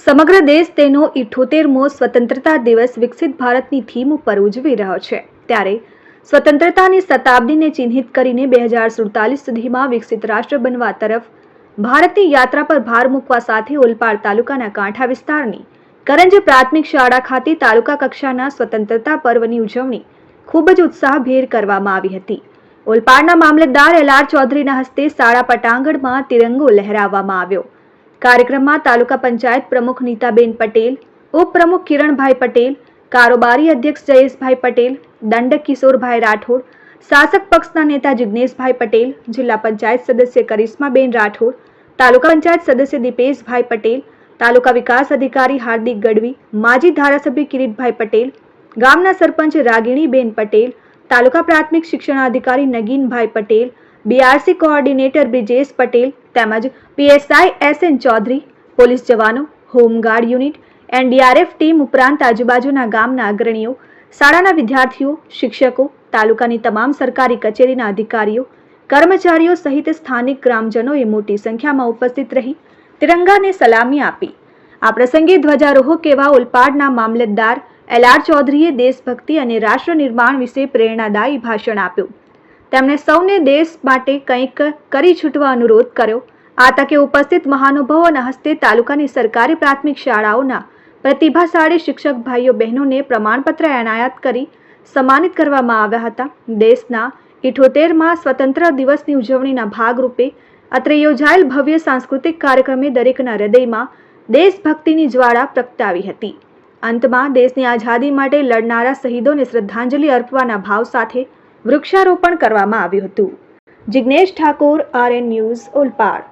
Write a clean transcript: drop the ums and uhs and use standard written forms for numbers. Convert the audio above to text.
સમગ્ર દેશ તેનો 78મો સ્વતંત્રતા દિવસ વિકસિત ભારતની થીમ ઉપર ઉજવી રહ્યો છે। ત્યારે સ્વતંત્રતાની શતાબ્દીને ચિહ્નિત કરીને 2047 સુધીમાં વિકસિત રાષ્ટ્ર બનવા તરફ ભારતની યાત્રા પર ભાર મૂકવા સાથે ઓલપાડ તાલુકાના કાંઠા વિસ્તારની કરંજ પ્રાથમિક શાળા ખાતે તાલુકા કક્ષાના સ્વતંત્રતા પર્વની ઉજવણી ખૂબ જ ઉત્સાહભેર કરવામાં આવી હતી। ઓલપાડના મામલતદાર LR ચૌધરીના હસ્તે શાળા પટાંગણમાં તિરંગો લહેરાવવામાં આવ્યો। કાર્યક્રમમાં તાલુકા પંચાયત પ્રમુખ નીતાબેન પટેલ, ઉપપ્રમુખ કિરણભાઈ પટેલ, કારોબારી અધ્યક્ષ જયેશભાઈ પટેલ, દંડક કિશોરભાઈ રાઠોડ, શાસક પક્ષના નેતા જિગ્નેશભાઈ પટેલ, જિલ્લા પંચાયત સદસ્ય કરિશ્માબેન રાઠોડ, તાલુકા પંચાયત સદસ્ય દીપેશભાઈ પટેલ, તાલુકા વિકાસ અધિકારી હાર્દિક ગઢવી, માજી ધારાસભ્ય કિરીટભાઈ પટેલ, ગામના સરપંચ રાગીણીબેન પટેલ, તાલુકા પ્રાથમિક શિક્ષણાધિકારી નગીનભાઈ પટેલ, BRC કોઓર્ડિનેટર બ્રિજેશ પટેલ તેમજ PSI SN ચૌધરી, પોલીસ જવાનો, હોમગાર્ડ યુનિટ, NDRF ટીમ ઉપરાંત આજુબાજુના ગામના અગ્રણીઓ, શાળાના વિદ્યાર્થીઓ, શિક્ષકો, તાલુકાની તમામ સરકારી કચેરીના અધિકારીઓ, કર્મચારીઓ સહિત સ્થાનિક ગ્રામજનોએ મોટી સંખ્યામાં ઉપસ્થિત રહી તિરંગાને સલામી આપી। આ પ્રસંગે ધ્વજારોહક એવા ઓલપાડના મામલતદાર LR ચૌધરીએ દેશભક્તિ અને રાષ્ટ્ર નિર્માણ વિશે પ્રેરણાદાયી ભાષણ આપ્યું। તેમણે સૌને દેશ માટે કંઈક કરી છૂટવા અનુરોધ કર્યો। આ તકે ઉપસ્થિત મહાનુભાવોના હસ્તે તાલુકાની સરકારી પ્રાથમિક શાળાઓના પ્રતિભાશાળી શિક્ષક ભાઈઓ બહેનોને પ્રમાણપત્ર એનાયત કરી સન્માનિત કરવામાં આવ્યા હતા। દેશના 78મા સ્વતંત્ર દિવસની ઉજવણીના ભાગરૂપે અત્રે યોજાયેલ ભવ્ય સાંસ્કૃતિક કાર્યક્રમે દરેકના હૃદયમાં દેશભક્તિની જ્વાળા પ્રગટાવી હતી। અંતમાં દેશની આઝાદી માટે લડનારા શહીદોને શ્રદ્ધાંજલિ અર્પવાના ભાવ સાથે વૃક્ષારોપણ કરવામાં આવ્યું હતું। Jignesh Thakor, RN news, Olpad.